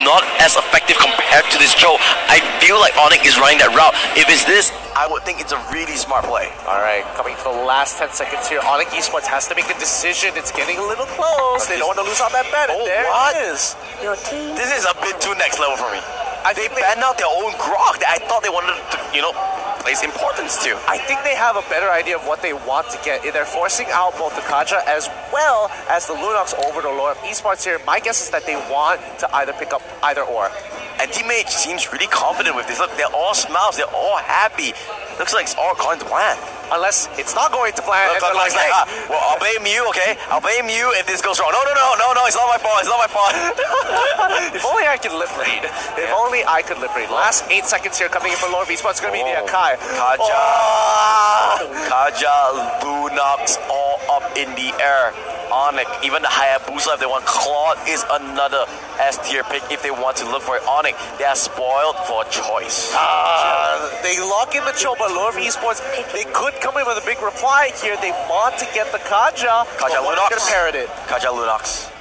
not as effective compared to this Cho. I feel like Onic is running that route. If it's this, I would think it's a really smart play. Alright, coming to the last 10 seconds here. Onic Esports has to make a decision. It's getting a little close. They don't want to lose out that bet. Oh, there what? it is. Your team. This is a bit too next level for me. They banned out their own grok that I thought they wanted to, place importance to. I think they have a better idea of what they want to get. They're forcing out both the Kaja as well as the Lunox over to Louvre Esports here. My guess is that they want to either pick up either or. And teammate seems really confident with this. Look, they're all smiles. They're all happy. Looks like it's all according to plan. Unless it's not going to plan. Look, like, hey. well, I'll blame you, okay? I'll blame you if this goes wrong. No, it's not my fault. It's not my fault. If only I could lip read. If only I could lip read. Last 8 seconds here coming in for Louvre Esports. It's going to be the Akai. Kaja. Kaja, Lunox, all up in the air. Onic, even the Hayabusa if they want. Claude is another S tier pick if they want to look for Onic. They are spoiled for choice. They lock in the Cho, but Louvre Esports, they could come in with a big reply here. They want to get the Kaja. Kaja Lunox. Gonna parrot it. Kaja Lunox.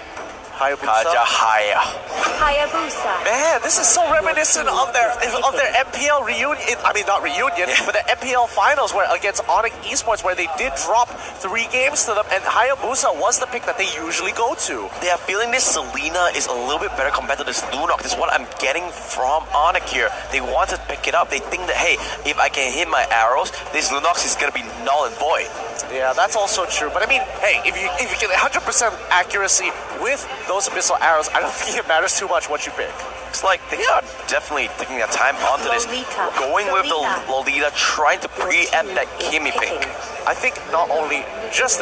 Hayabusa. Kaja Haya. Hayabusa. Man, this is so reminiscent of their MPL reunion. I mean, not reunion, but the MPL finals where against Onic Esports, where they did drop 3 games to them, and Hayabusa was the pick that they usually go to. They are feeling this Selena is a little bit better compared to this Lunox. This is what I'm getting from Onic here. They want to pick it up. They think that, hey, if I can hit my arrows, this Lunox is going to be null and void. Yeah, that's also true. But I mean, hey, if you get 100% accuracy with those abyssal arrows, I don't think it matters too much what you pick. It's like they are definitely taking their time onto this, going with the Lolita, trying to preempt that Kimmy pick. I think not only just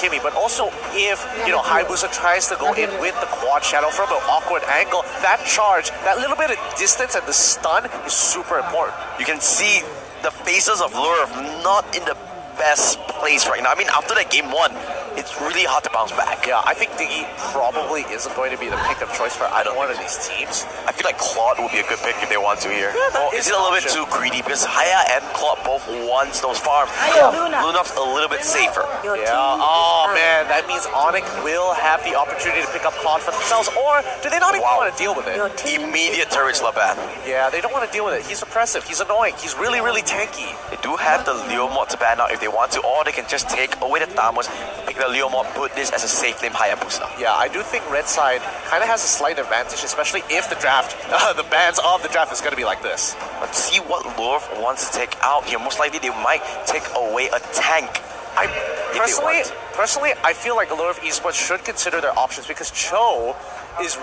Kimmy, but also if Hayabusa tries to go in with the quad shadow from an awkward angle, that charge, that little bit of distance and the stun is super important. You can see the faces of Louvre not in the best place right now. I mean, after that game 1, it's really hard to bounce back. Yeah, I think Diggy probably isn't going to be the pick of choice for either one of these teams. I feel like Claude would be a good pick if they want to here. Yeah, is it a little bit too greedy? Because Haya and Claude both wants those farms. Lunox a little bit safer. Yeah, oh man, that means Onic will have the opportunity to pick up Claude for themselves, or do they not even want to deal with it? Immediate turret Laban. Yeah, they don't want to deal with it. He's oppressive, he's annoying, he's really, really tanky. They do have the Leo mod to ban out if they want to, or they can just take away the Thamos, pick the Leo mod, put this as a safe name Hayabusa. Yeah, I do think Red side kind of has a slight advantage, especially if the draft, the bans of the draft is going to be like this. Let's see what Louvre wants to take out here. Most likely they might take away a tank. Personally, I feel like Louvre Esports should consider their options because Cho is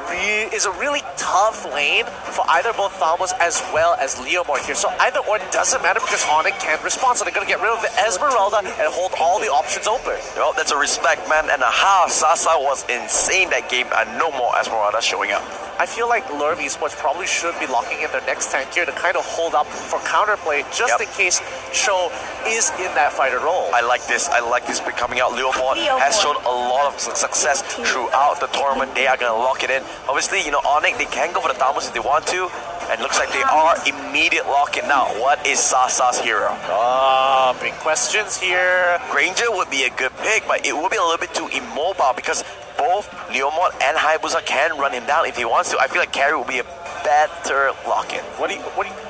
a really tough lane for either both Thamos as well as Leomord here. So either or doesn't matter because Onic can't respond. So they're going to get rid of the Esmeralda and hold all the options open. Well, that's a respect, man. And Sasa was insane that game and no more Esmeralda showing up. I feel like Louvre Esports probably should be locking in their next tank here to kind of hold up for counterplay just in case Cho is in that fighter role. I like this. I like this pick coming out. Leomord has shown a lot of success throughout the tournament. They are going to lock it in. Obviously, Onic, they can go for the Thamos if they want to. And looks like they are immediate lock-in now. What is Sasa's hero? Big questions here. Granger would be a good pick, but it would be a little bit too immobile because both Leomord and Hayabusa can run him down if he wants to. I feel like Carry will be a better lock-in.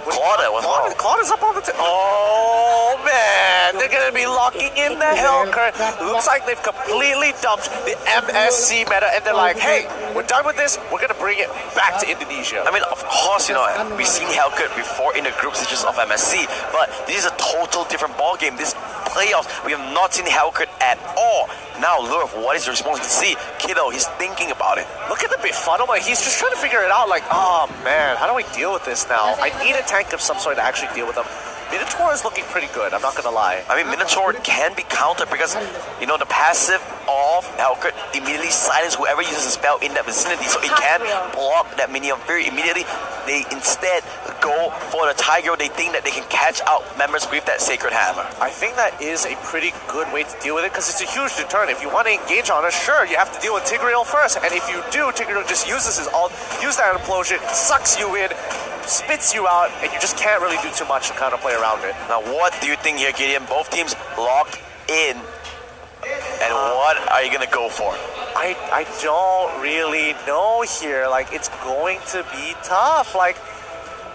Claude is up on the oh man, they're gonna be locking in the Hellcurt. Looks like they've completely dumped the MSC meta and they're like, hey, we're done with this, we're gonna bring it back to Indonesia. I mean, of course, we've seen Hellcurt before in the group stages of MSC, but this is a total different ballgame. This playoffs, we have not seen Hellcurt at all. Now, Louvre, what is the response? You can see Kiddo, he's thinking about it. Look at the befuddlement. He's just trying to figure it out like, oh man, how do I deal with this now? I need a tank of some sort to actually deal with them. Minotaur is looking pretty good, I'm not gonna lie. I mean, Minotaur can be countered because, the passive of Hellcurt immediately silence whoever uses a spell in that vicinity, so it can block that minion very immediately. They instead go for the Tiger. They think that they can catch out members with that Sacred Hammer. I think that is a pretty good way to deal with it because it's a huge deterrent. If you want to engage on it, sure, you have to deal with Tigreal first, and if you do, Tigreal just uses his ult, use that implosion, sucks you in, spits you out, and you just can't really do too much to kind of play around it. Now, what do you think here, Gideon? Both teams locked in And what are you gonna go for? I don't really know here. Like, it's going to be tough. Like,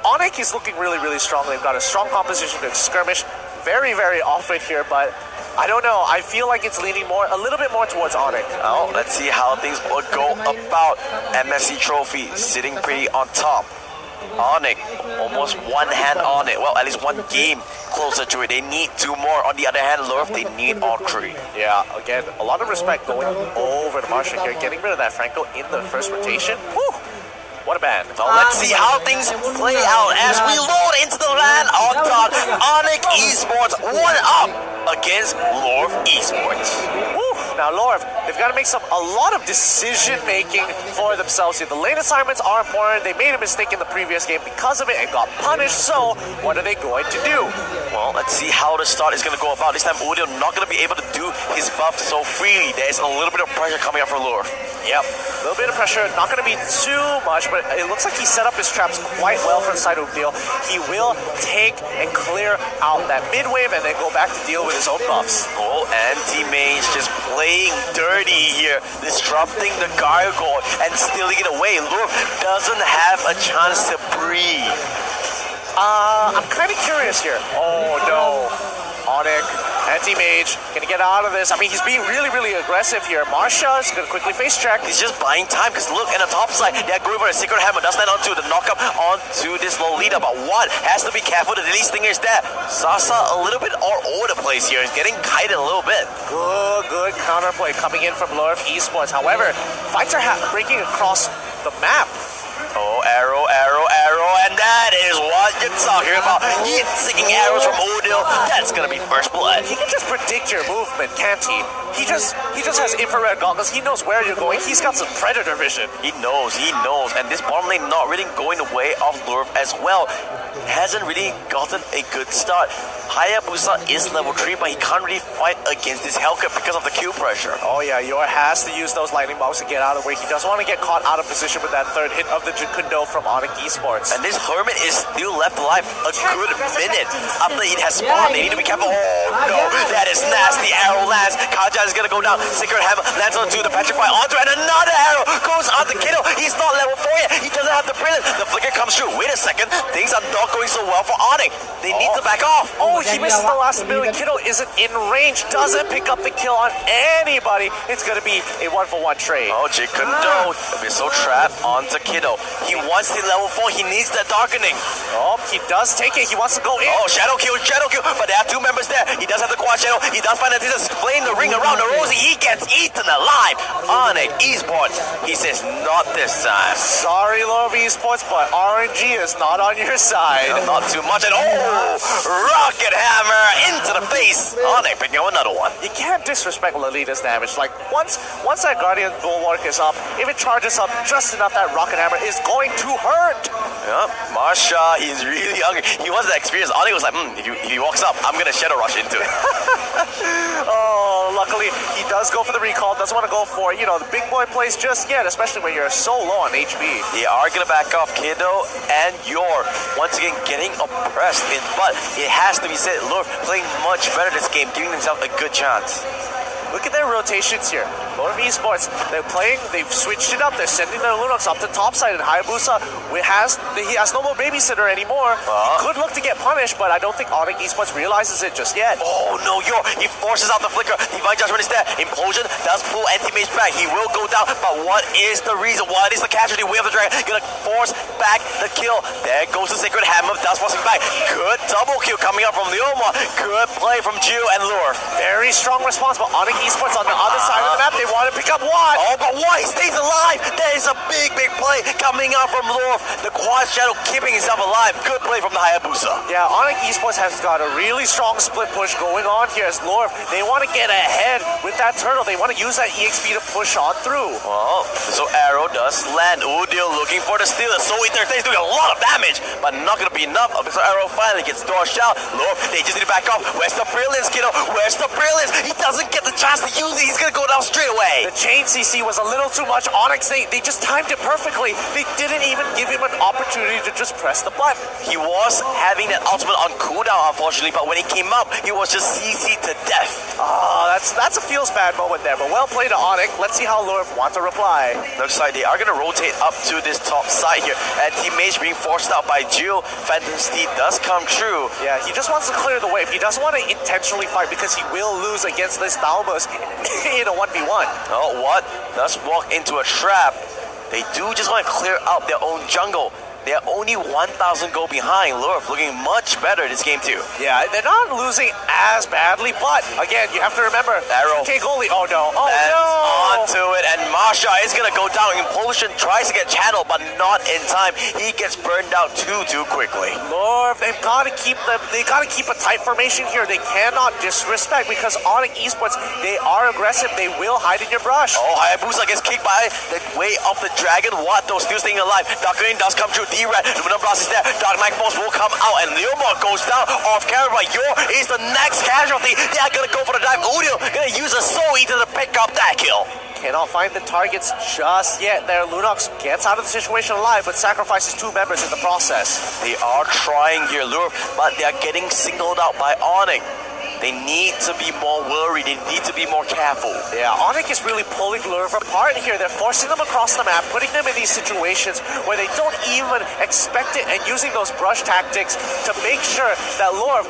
Onic is looking really, really strong. They've got a strong composition to skirmish. Very, very off it here, but I don't know. I feel like it's leaning a little bit more towards Onic. Well, let's see how things will go about. MSC Trophy sitting pretty on top. Onic, almost one hand on it. Well, at least one game closer to it. They need two more. On the other hand, Louvre, they need all three. Yeah, again, a lot of respect going over to Marshall here, getting rid of that Franco in the first rotation. Whew! What a ban. So let's see how things play out as we load into the land on top. Onic Esports 1-up against Louvre Esports. Woo! Now, Louvre, they've got to make a lot of decision-making for themselves here. The lane assignments are important. They made a mistake in the previous game because of it and got punished. So, what are they going to do? Well, let's see how the start is going to go about. This time, Udio not going to be able to do his buff so freely. There's a little bit of pressure coming up from Louvre. Yep, a little bit of pressure. Not going to be too much, but it looks like he set up his traps quite well for the side of Udio. He will take and clear out that mid-wave and then go back to deal with his own buffs. Oh, anti-mage just playing dirty here, disrupting the gargoyle and stealing it away. Louvre doesn't have a chance to breathe. I'm kind of curious here. Oh no. Onic, anti-mage, gonna get out of this. I mean, he's being really, really aggressive here. Marsha is gonna quickly face check. He's just buying time because look, in the top side, they're going for a secret hammer. Does land onto the knockup onto this Lolita, but one has to be careful. The delete stinger is there. Sasa a little bit all over the place here. He's getting kited a little bit. Good counterplay coming in from Louvre Esports. However, fights are breaking across the map. Oh, arrow, and that is what you're talking about. He's sticking arrows from Odil. That's gonna be first blood. He can just predict your movement, can't he? He just has infrared goggles. He knows where you're going. He's got some predator vision. He knows. And this bottom lane not really going the way of Louvre as well. Hasn't really gotten a good start. Hayabusa is level 3, but he can't really fight against this Hellcat because of the Q pressure. Oh yeah, Yor has to use those lightning bolts to get out of the way. He doesn't want to get caught out of position with that third hit of the Jukundo from Onic Esports. And this Hermit is still left alive a good minute after it has spawned. They need to be careful. Oh no, that is nasty. Arrow lands. Kaja is gonna go down. Secret Hammer lands onto the Petrify onto, and another arrow goes onto Kiddo. He's not level 4 yet. He doesn't have the brilliance. The flicker comes through. Wait a second. Things are not going so well for Onic. They need to back off. Oh, he missed the last ability. Kiddo isn't in range. Doesn't pick up the kill on anybody. It's gonna be a 1-for-1 trade. Oh, Jikundo. They're so trapped onto Kiddo. He wants the level 4. He needs that darkening. Oh, he does take it. He wants to go in. Oh, shadow kill. But they have two members there. He does have the quad shadow. He does find that this is playing the ring around the Rosie. He gets eaten alive. Onic Esports. He says, not this time. Sorry, Louvre Esports, but RNG is not on your side. No, not too much. And rocket hammer into the face. Onic picking up another one. You can't disrespect Lolita's damage. Like, once that Guardian Bulwark is up, if it charges up just enough, that rocket hammer is going to hurt. Yep, Marsha, he's really hungry. He wants that experience. Onic was like, if he walks up, I'm gonna shadow rush into it. Oh, luckily he does go for the recall. Doesn't want to go for, the big boy plays just yet, especially when you're so low on HP. They are gonna back off Kiddo and Yor once again getting oppressed in, but it has to be said, Louvre playing much better this game, giving themselves a good chance. Look at their rotations here. Louvre Esports, they've switched it up. They're sending their Lunox up the top side, and Hayabusa he has no more babysitter anymore. He could look to get punished, but I don't think Onic Esports realizes it just yet. Oh no, he forces out the flicker. Divine Judgment is there. Implosion does pull anti-mage back. He will go down, but what is the reason? What is the casualty? We have the dragon gonna force back the kill. There goes the Sacred Hammer. Does forcing back. Good double kill coming up from Leoma. Good play from Jiu and Louvre. Very strong response, but Onic Esports on the other side of the map, they want to pick up one. Oh, but one, he stays alive. There is a big play coming out from Louvre. The quad shadow keeping himself alive. Good play from the Hayabusa. Yeah, Onic Esports has got a really strong split push going on here as Louvre. They want to get ahead with that turtle. They want to use that EXP to push on through. Well, so arrow does land. Udio looking for the steal. So he's doing a lot of damage, but not going to be enough. So arrow finally gets dodged out. Louvre, they just need to back off. Where's the brilliance, kiddo? Where's the brilliance? He doesn't get the chance to use it. He's going to go down straight away. The chain CC was a little too much. Onyx, they just timed it perfectly. They didn't even give him an opportunity to just press the button. He was having that ultimate on cooldown, unfortunately, but when he came up, he was just CC'd to death. Oh, that's a feels bad moment there, but well played to Onic. Let's see how Louvre wants to reply. Looks like they are going to rotate up to this top side here. And teammates being forced out by Jill. Phantom Steed does come true. Yeah, he just wants to clear the way. He doesn't want to intentionally fight because he will lose against this Dalmas in a 1v1. Oh, what? Does walk into a trap. They do just want to clear out their own jungle. They're only 1,000 gold behind. Louvre looking much better this game too. Yeah, they're not losing as badly, but again, you have to remember, Arrow. okay, goalie. Oh no! Oh and no! onto it, and Marsha is gonna go down. Impulsion tries to get channeled, but not in time. He gets burned out too quickly. Louvre, they've got to keep them. They got to keep a tight formation here. They cannot disrespect because Onic Esports, they are aggressive. They will hide in your brush. Oh, Hayabusa gets kicked by the way of the dragon. What? Though still staying alive. Dark Green does come through. D-Red, Luminum Blast is there. Dark Knight Force will come out, and Leomar goes down off camera. Yor is the next casualty. They are gonna go for the dive. Udio gonna use a Soul Eater to pick up that kill. Cannot find the targets just yet there. Lunox gets out of the situation alive, but sacrifices 2 members in the process. They are trying here, Louvre, but they are getting singled out by Onic. They need to be more worried. They need to be more careful. Yeah, Onic is really pulling Louvre apart here. They're forcing them across the map, putting them in these situations where they don't even expect it, and using those brush tactics to make sure that Louvre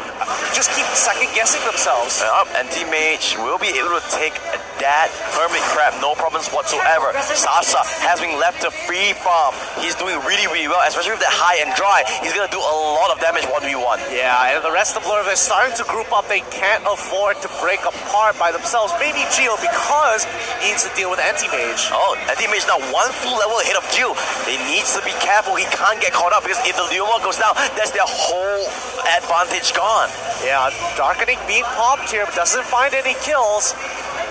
just keep second-guessing themselves. And teammates will be able to take that hermit crab, no problems whatsoever. Sasa has been left to free farm. He's doing really well, especially with that high and dry. He's going to do a lot of damage 1v1. Yeah, and the rest of Louvre is starting to group up. They can't afford to break apart by themselves. Maybe Gio, because he needs to deal with Anti-Mage. Oh, Anti-Mage now 1 full level ahead of Gio. They needs to be careful. He can't get caught up because if the Leomar goes down, that's their whole advantage gone. Yeah, Darkening being popped here, but doesn't find any kills.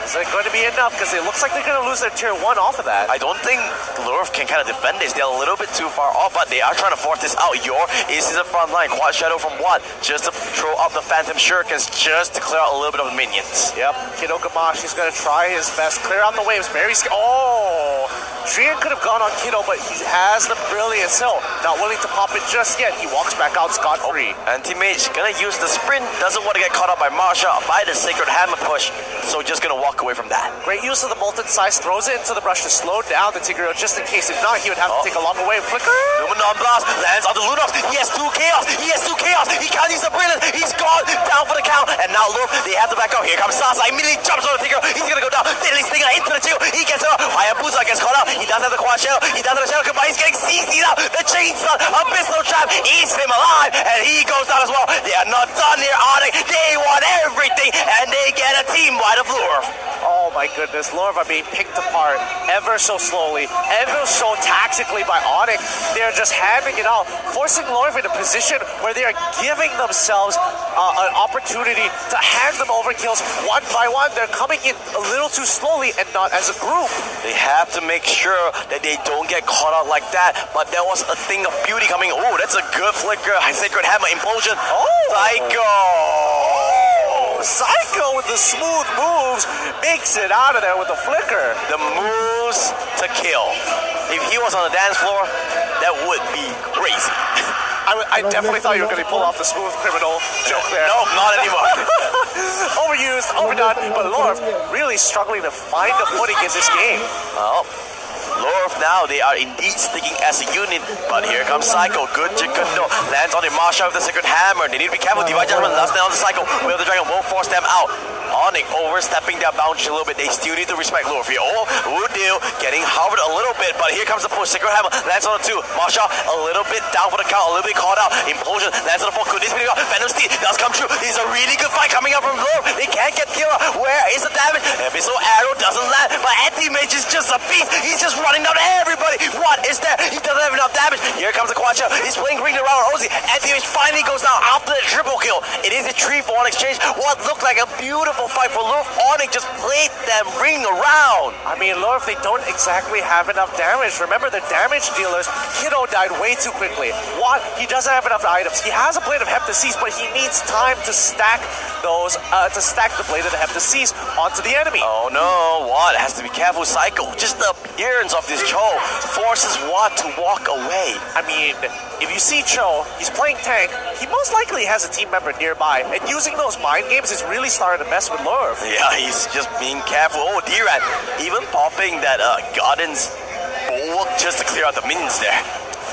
Is it going to be enough? Because it looks like they're going to lose their tier 1 off of that. I don't think Louvre can kind of defend this. They're a little bit too far off, but they are trying to force this out. Yor is in the front line. Quad Shadow from what? Just to throw up the Phantom Shurikens, just to clear out a little bit of the minions. Yep, Kiddo Gamash is going to try his best. Clear out the waves. Very Oh! Trian could have gone on Kiddo, but he has the Brilliant Hill. Not willing to pop it just yet. He walks back out scot-free. Anti-Mage gonna use the sprint. Doesn't want to get caught up by Marsha by the Sacred Hammer push. So just gonna walk away from that. Great use of the Molten Size. Throws it into the brush to slow down the Tigreal just in case. If not, he would have to take a longer way. Flicker! Luminon Blast lands on the Lunox. He has 2 chaos. He can't use the Brilliant. He's gone down for the count. And now Louvre, they have to back out. Here comes Sasa. Immediately jumps on the Tigreal. He's gonna go down. Deadly Stinger into the chill. He gets it out. Hayabusa gets caught out. He does have the Quad Shell. He does have the Shadow Combine. He's getting CC'd out. The Chainsaw Abyssal Trap eats him alive. And he goes down as well. They are not done here, Onic. They want everything. And they get a team wide of Louvre. Oh my goodness, Louvre are being picked apart ever so slowly, ever so tactically by Onic. They're just handing it out, forcing Louvre in a position where they are giving themselves an opportunity to hand them over kills 1 by 1. They're coming in a little too slowly and not as a group. They have to make sure that they don't get caught out like that. But there was a thing of beauty coming. Oh, that's a good flicker. Sacred Hammer Implosion. Oh! Psycho with the smooth moves makes it out of there with the flicker. The moves to kill. If he was on the dance floor, that would be crazy. I definitely thought you were going to pull off the smooth criminal joke there. Nope, not anymore. Overused, overdone, but Louvre really struggling to find a footing in this game. Well, Louvre now, they are indeed sticking as a unit, but here comes Psycho. Good Jikundo lands on the Marsha with the Sacred Hammer. They need to be careful. Divine Judgment last down on the Psycho. Will the Dragon will force them out. Onic overstepping their boundaries a little bit. They still need to respect Louvre here. Oh, Wooddeal getting hovered a little bit, but here comes the push. Sacred Hammer lands on the 2. Marsha a little bit down for the count, a little bit caught out. Implosion lands on the 4. Could this be the Phantom Steed does come true. This is a really good fight coming up from Louvre. They can't get killer. Where is the damage? Abyssal Arrow doesn't land, but Anti-Mage is just a beast. He's just running down everybody. What is there? He doesn't have enough damage. Here comes the Quad Shell. He's playing ring around Ozzy. Anti-Mage finally goes down after the triple kill. It is a 3-for-1 exchange. What looked like a beautiful fight for Louvre. Onic just played them ring around. I mean, Louvre, they don't exactly have enough damage. Remember, the damage dealers, Kiddo died way too quickly. What? He doesn't have enough items. He has a Blade of Heptasis, but he needs time to stack those, to stack the Blade of the Heptasis onto the enemy. Oh no, Watt has to be careful. Psycho, just the appearance of this Cho forces Watt to walk away. I mean, if you see Cho, he's playing tank. He most likely has a team member nearby, and using those mind games is really starting to mess with Louvre. Yeah, he's just being careful. Oh, D-Rat, even popping that Garden's bulwark just to clear out the minions there.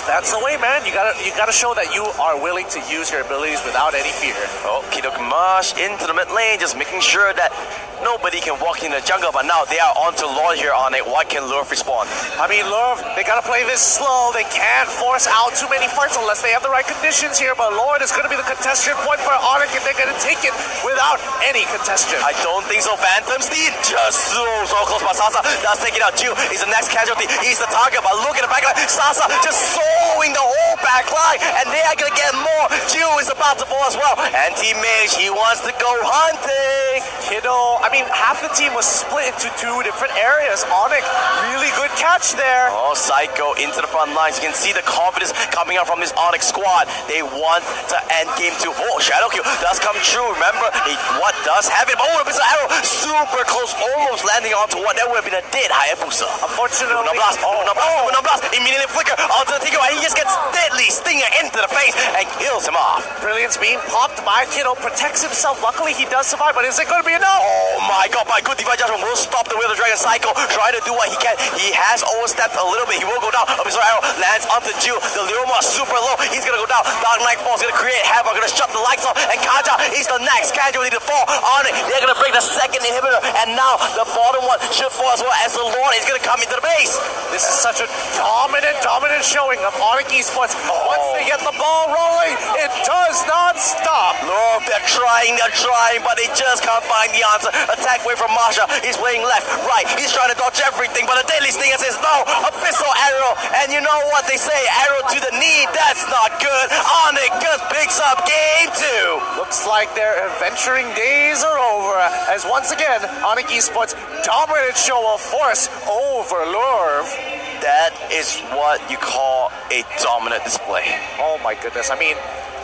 That's the way, man. You gotta show that you are willing to use your abilities without any fear. Oh, Kido Kamash into the mid lane, just making sure that nobody can walk in the jungle, but now they are onto Lord here on it. What can Louvre respawn? I mean, Louvre, they gotta play this slow. They can't force out too many fights unless they have the right conditions here, but Lord is gonna be the contestation point for Onic, and they're gonna take it without any contestation. I don't think so. Phantom Steed just so close, but Sasa does take it out. Jiu is the next casualty. He's the target, but look at the backline. Sasa just soloing the whole backline, and they are gonna get more. Jiu is about to fall as well. And Team Mage, he wants to go hunting. Kiddo, I mean, half the team was split into two different areas. Onic, really good catch there. Oh, Psycho into the front lines. You can see the confidence coming out from this Onic squad. They want to end game 2. Oh, Shadow Kill does come true. Remember, what does have it? Oh, it's an arrow. Super close, almost landing onto what that would have been a dead Hayabusa. Unfortunately, Luna Blast, immediately flicker onto the Tico, and he just gets deadly stinger into the face and kills him off. Brilliance being popped by Kiddo, protects himself. Luckily, he does survive, but is it going to be enough? Oh my god, my good Divine Judgment will stop the Wheel of Dragon. Psycho trying to do what he can. He has overstepped a little bit. He will go down. Abyssal Arrow lands onto Jiu. The Leoma super low. He's going to go down. Dark Knight Fall is going to create havoc. Going to shut the lights off. And Kaja is the next casualty to fall on it. They're going to break the second inhibitor. And now the bottom one should fall as well as the Lord is going to come into the base. This is such a dominant showing of Onic Esports. Once they get the ball rolling, it does not stop. Look, they're trying, but they just can't find the answer. Attack away from Masha. He's playing left, right. He's trying to dodge everything, but the Deadly Stinger says no. Abyssal Arrow. And you know what they say? Arrow to the knee. That's not good. Onic just picks up game 2. Looks like their adventuring days are over, as once again, Onic Esports dominant show of force over Louvre. That is what you call a dominant display. Oh my goodness. I mean,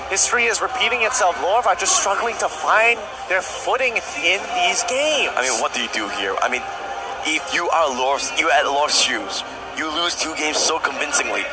history is repeating itself. Louvre are just struggling to find their footing in these games. I mean, what do you do here? I mean, if you are Louvre's, you're at Louvre's shoes. You lose 2 games so convincingly.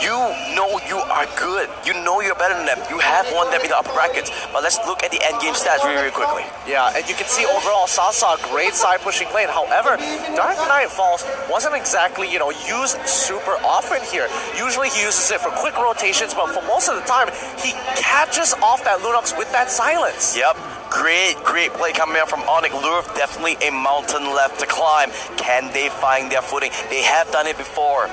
You know you are good. You know you're better than them. You have won them in the upper brackets. But let's look at the end game stats really quickly. Yeah, and you can see overall Sasa, great side pushing lane. However, Dark Knight Falls wasn't exactly, used super often here. Usually he uses it for quick rotations, but for most of the time, he catches off that Lunox with that silence. Yep. Great play coming out from Onic. Louvre, definitely a mountain left to climb. Can they find their footing? They have done it before.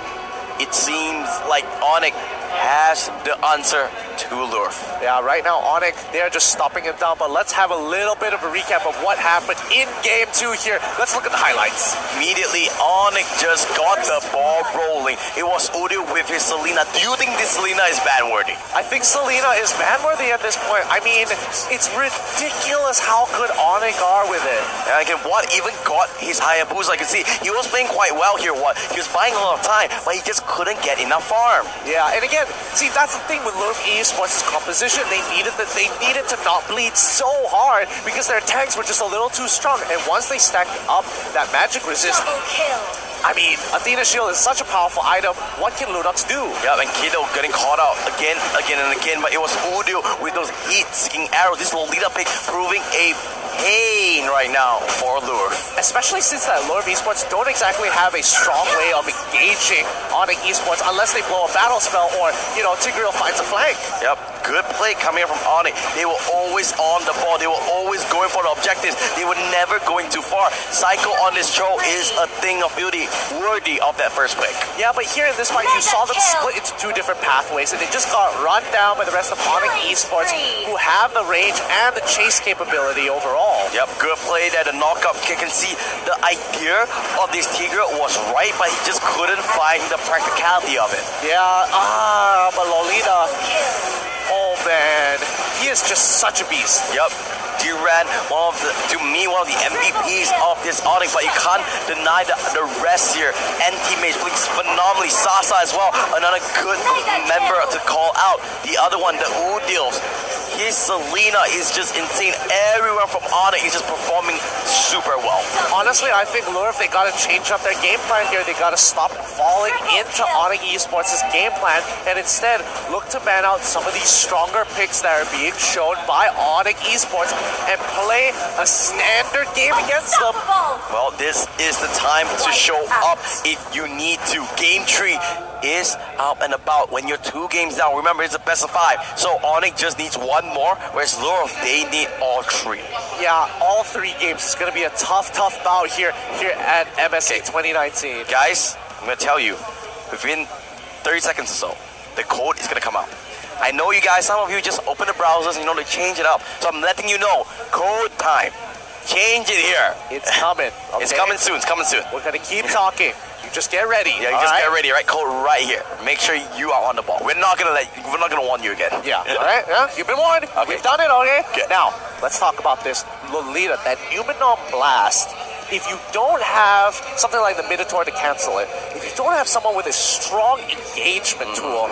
It seems like Onic has the answer to Louvre. Yeah, right now Onic, they're just stopping him down, but let's have a little bit of a recap of what happened in game 2 here. Let's look at the highlights. Immediately, Onic just got the ball rolling. It was Udio with his Selena. Do you think this Selena is ban-worthy? I think Selena is ban-worthy at this point. I mean, it's ridiculous how good Onic are with it. And again, Watt even got his Hayabusa. I can see he was playing quite well here, Watt. He was buying a lot of time, but he just couldn't get enough farm. Yeah, and again, see, that's the thing with Louvre Esports' composition. They needed to not bleed so hard because their tanks were just a little too strong. And once they stacked up that magic resist, I mean, Athena Shield is such a powerful item. What can Lunox do? Yeah, and Kiddo getting caught out again and again, but it was Udio with those heat-seeking arrows. This Lolita pick proving a pain right now for Louvre. Especially since that Louvre Esports don't exactly have a strong way of engaging Onic Esports unless they blow a battle spell or, Tigreal finds a flank. Yep, good play coming from Onic. They were always on the ball. They were always going for the objectives. They were never going too far. Psycho on this show is a thing of beauty, worthy of that first pick. Yeah, but here in this fight, you saw them split into 2 different pathways, and they just got run down by the rest of Onic Esports, who have the range and the chase capability overall. Yep, good play there. The knockup kick, and see the idea of this Tigreal was right, but he just couldn't find the practicality of it. Yeah, but Lolita, oh man, he is just such a beast. Yep. Duran, to me, one of the MVPs of this Onic, but you can't deny the rest here. And teammates playing phenomenally. Sasa as well, another good member to call out. The other one, the Udils. His Selena is just insane. Everyone from Onic is just performing super well. Honestly, I think Louvre, they got to change up their game plan here. They got to stop falling into Onic Esports' game plan and instead look to ban out some of these stronger picks that are being shown by Onic Esports and play a standard game against them. Well, this is the time to show up if you need to. Game tree is out and about when you're 2 games down. Remember, it's a best of 5. So Onic just needs 1 more, whereas Louvre, they need all 3. Yeah, all 3 games. It's going to be a tough bout here at MSC 2019. Guys, I'm going to tell you, within 30 seconds or so, the code is going to come out. I know you guys, some of you just open the browsers and to change it up. So I'm letting you know, code time. Change it here. It's coming. Okay? It's coming soon. It's coming soon. We're going to keep talking. You just get ready. Yeah, you just get ready, right? Code right here. Make sure you are on the ball. We're not gonna warn you again. Yeah. All right. Yeah. You've been warned. Okay. We've done it. Okay. Good. Now let's talk about this Lolita, that Numenon Blast. If you don't have something like the Minotaur to cancel it, if you don't have someone with a strong engagement tool,